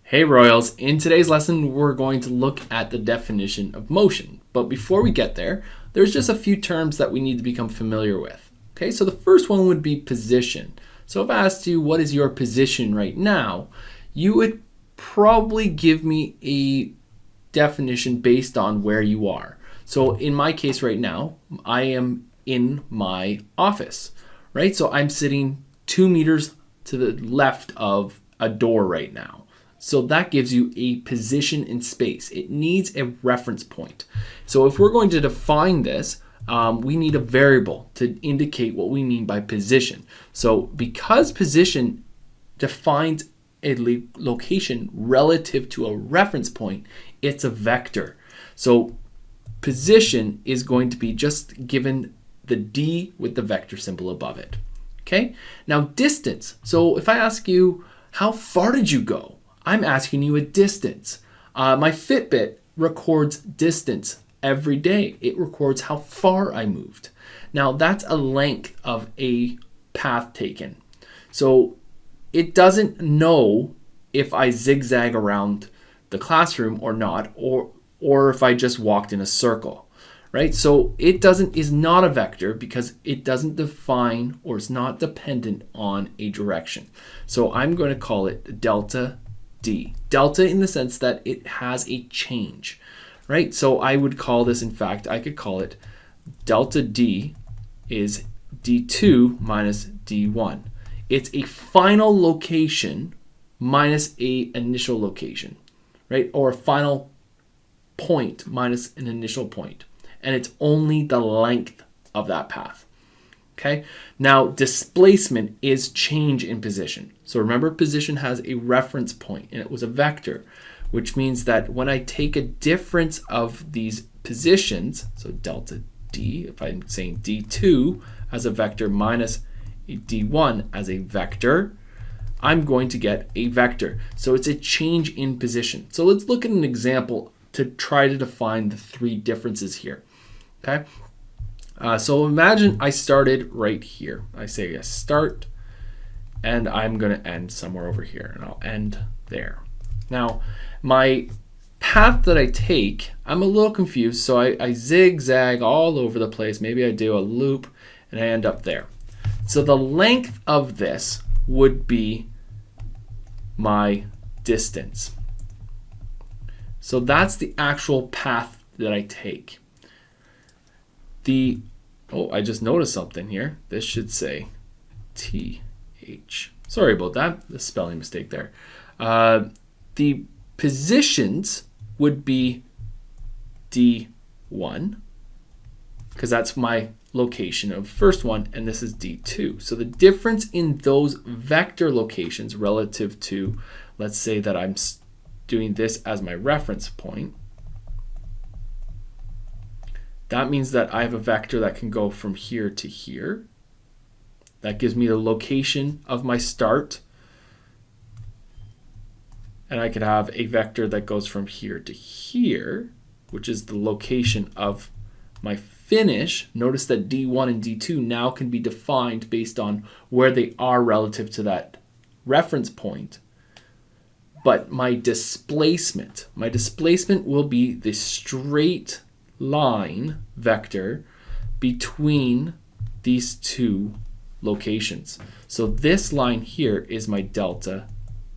Hey Royals, in today's lesson we're going to look at the definition of motion. But before we get there, there's just a few terms that we need to become familiar with. Okay, so the first one would be position. So if I asked you what is your position right now, you would probably give me a definition based on where you are. So in my case right now, I am in my office, right? So I'm sitting 2 meters to the left of a door right now. So that gives you a position in space. It needs a reference point. So if we're going to define this, we need a variable to indicate what we mean by position. So because position defines a location relative to a reference point, it's a vector. So position is going to be just given the d with the vector symbol above it. Okay? Now distance. So if I ask you, how far did you go? I'm asking you a distance. My Fitbit records distance every day. It records how far I moved. Now that's a length of a path taken. So it doesn't know if I zigzag around the classroom or not, or if I just walked in a circle, right? So it is not a vector because it doesn't define or is not dependent on a direction. So I'm going to call it delta D. Delta in the sense that it has a change, right? So I would call this, in fact, I could call it delta D is D2 minus D1. It's a final location minus a initial location, right? Or a final point minus an initial point. And it's only the length of that path. Okay. Now displacement is change in position. So remember, position has a reference point and it was a vector, which means that when I take a difference of these positions, so delta D, if I'm saying D2 as a vector minus a D1 as a vector, I'm going to get a vector. So it's a change in position. So let's look at an example to try to define the three differences here. Okay. So imagine I started right here. I say I start and I'm going to end somewhere over here and I'll end there. Now my path that I take, I'm a little confused. So I zigzag all over the place. Maybe I do a loop and I end up there. So the length of this would be my distance. So that's the actual path that I take. I just noticed something here. This should say TH. Sorry about that, the spelling mistake there. The positions would be D1, because that's my location of first one, and this is D2. So the difference in those vector locations relative to, let's say that I'm doing this as my reference point, that means that I have a vector that can go from here to here. That gives me the location of my start. And I could have a vector that goes from here to here, which is the location of my finish. Notice that D1 and D2 now can be defined based on where they are relative to that reference point. But my displacement will be the straight line vector between these two locations. So this line here is my delta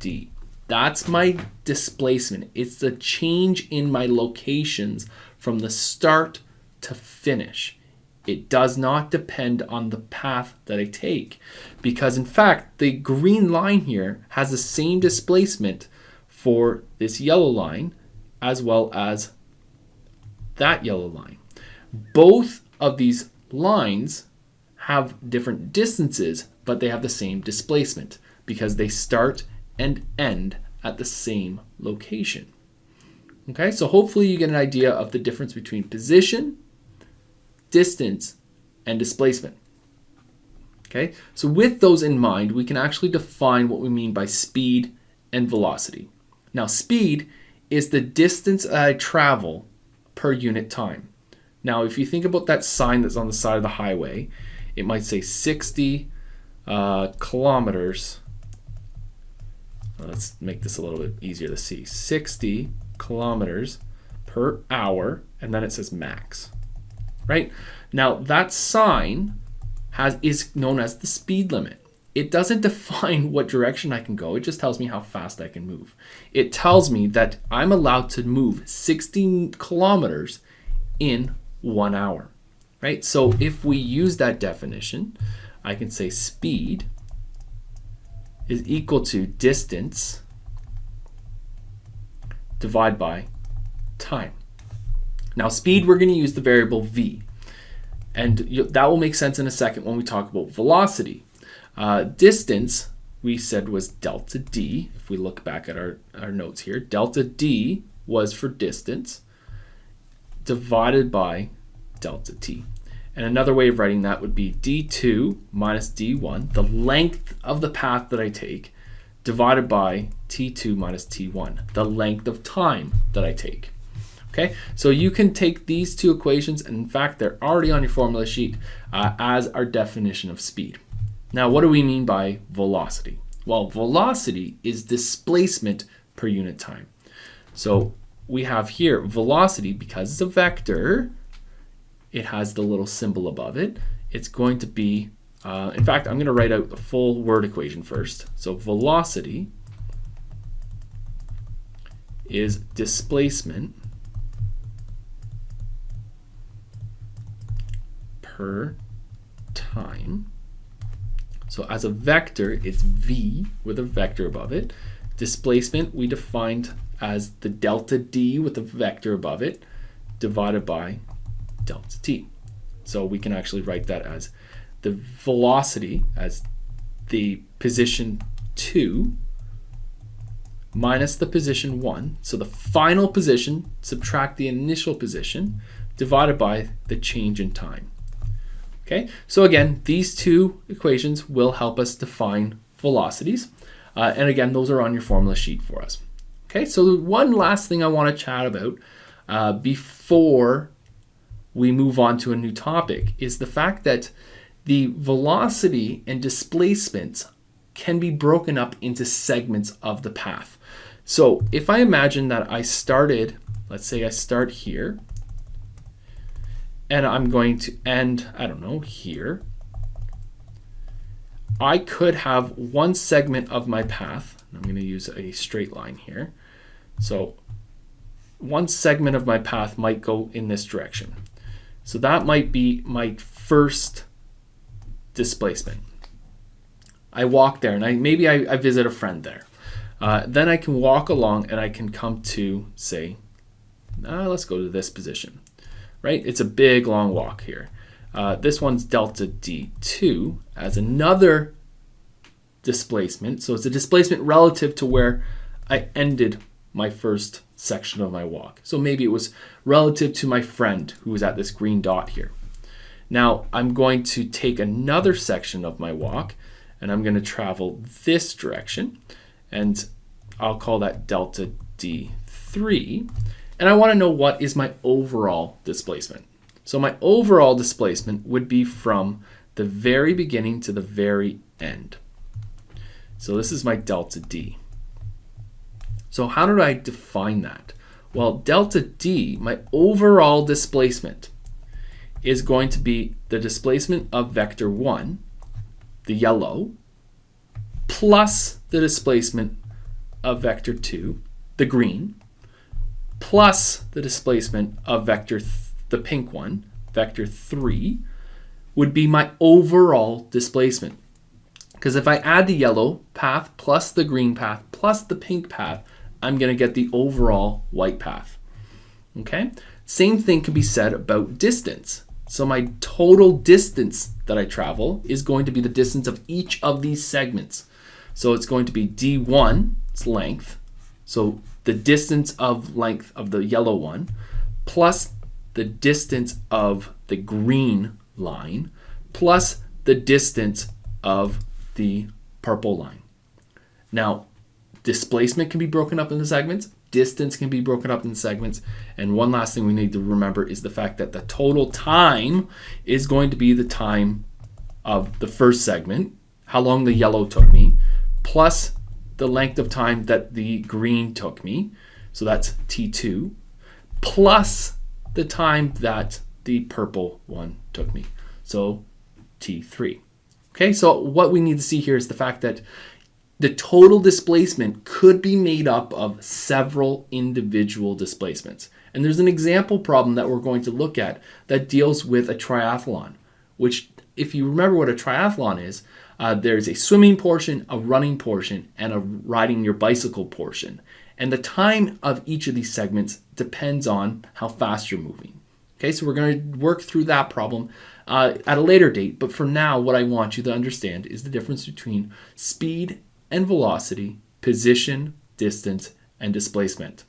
D. That's my displacement. It's the change in my locations from the start to finish. It does not depend on the path that I take, because in fact the green line here has the same displacement for this yellow line as well as that yellow line. Both of these lines have different distances, but they have the same displacement because they start and end at the same location. Okay, so hopefully you get an idea of the difference between position, distance, and displacement. Okay, so with those in mind, we can actually define what we mean by speed and velocity. Now, speed is the distance that I travel per unit time. Now, if you think about that sign that's on the side of the highway, it might say 60 kilometers let's make this a little bit easier to see. 60 kilometers per hour, and then it says max, right? Now that sign is known as the speed limit. It doesn't define what direction I can go. It just tells me how fast I can move. It tells me that I'm allowed to move 60 kilometers in 1 hour, right? So if we use that definition, I can say speed is equal to distance divided by time. Now speed, we're going to use the variable v, and that will make sense in a second when we talk about velocity. Distance, we said, was delta d. If we look back at our notes here, delta d was for distance divided by delta t. And another way of writing that would be d2 minus d1, the length of the path that I take, divided by t2 minus t1, the length of time that I take. Okay, so you can take these two equations, and in fact, they're already on your formula sheet as our definition of speed. Now, what do we mean by velocity? Well, velocity is displacement per unit time. So we have here velocity, because it's a vector, it has the little symbol above it. It's going to be, in fact, I'm going to write out the full word equation first. So velocity is displacement per time. So as a vector, it's v with a vector above it. Displacement we defined as the delta d with a vector above it, divided by delta t. So we can actually write that as the velocity as the position 2 minus the position 1. So the final position, subtract the initial position, divided by the change in time. Okay, so again, these two equations will help us define velocities. And again, those are on your formula sheet for us. Okay, so one last thing I want to chat about before we move on to a new topic is the fact that the velocity and displacements can be broken up into segments of the path. So if I imagine that I started, let's say I start here, and I'm going to end, I don't know, here. I could have one segment of my path. I'm going to use a straight line here. So one segment of my path might go in this direction. So that might be my first displacement. I walk there, and maybe I visit a friend there. Then I can walk along and I can come to, say, let's go to this position. Right? It's a big long walk here. This one's delta d2 as another displacement. So it's a displacement relative to where I ended my first section of my walk. So maybe it was relative to my friend who was at this green dot here. Now I'm going to take another section of my walk and I'm going to travel this direction, and I'll call that delta d3. And I want to know what is my overall displacement. So my overall displacement would be from the very beginning to the very end. So this is my delta D. So how did I define that? Well, delta D, my overall displacement, is going to be the displacement of vector 1, the yellow, plus the displacement of vector 2, the green, plus the displacement of vector the pink one, vector 3, would be my overall displacement. Because if I add the yellow path plus the green path plus the pink path, I'm going to get the overall white path. Okay? Same thing can be said about distance. So my total distance that I travel is going to be the distance of each of these segments. So it's going to be d1, its length. So the distance of length of the yellow one plus the distance of the green line plus the distance of the purple line. Now, displacement can be broken up into segments, distance can be broken up into segments, and one last thing we need to remember is the fact that the total time is going to be the time of the first segment, how long the yellow took me, plus the length of time that the green took me, so that's T2, plus the time that the purple one took me, so T3. Okay, so what we need to see here is the fact that the total displacement could be made up of several individual displacements. And there's an example problem that we're going to look at that deals with a triathlon, which, if you remember what a triathlon is, there's a swimming portion, a running portion, and a riding your bicycle portion. And the time of each of these segments depends on how fast you're moving. Okay, so we're going to work through that problem at a later date. But for now, what I want you to understand is the difference between speed and velocity, position, distance, and displacement.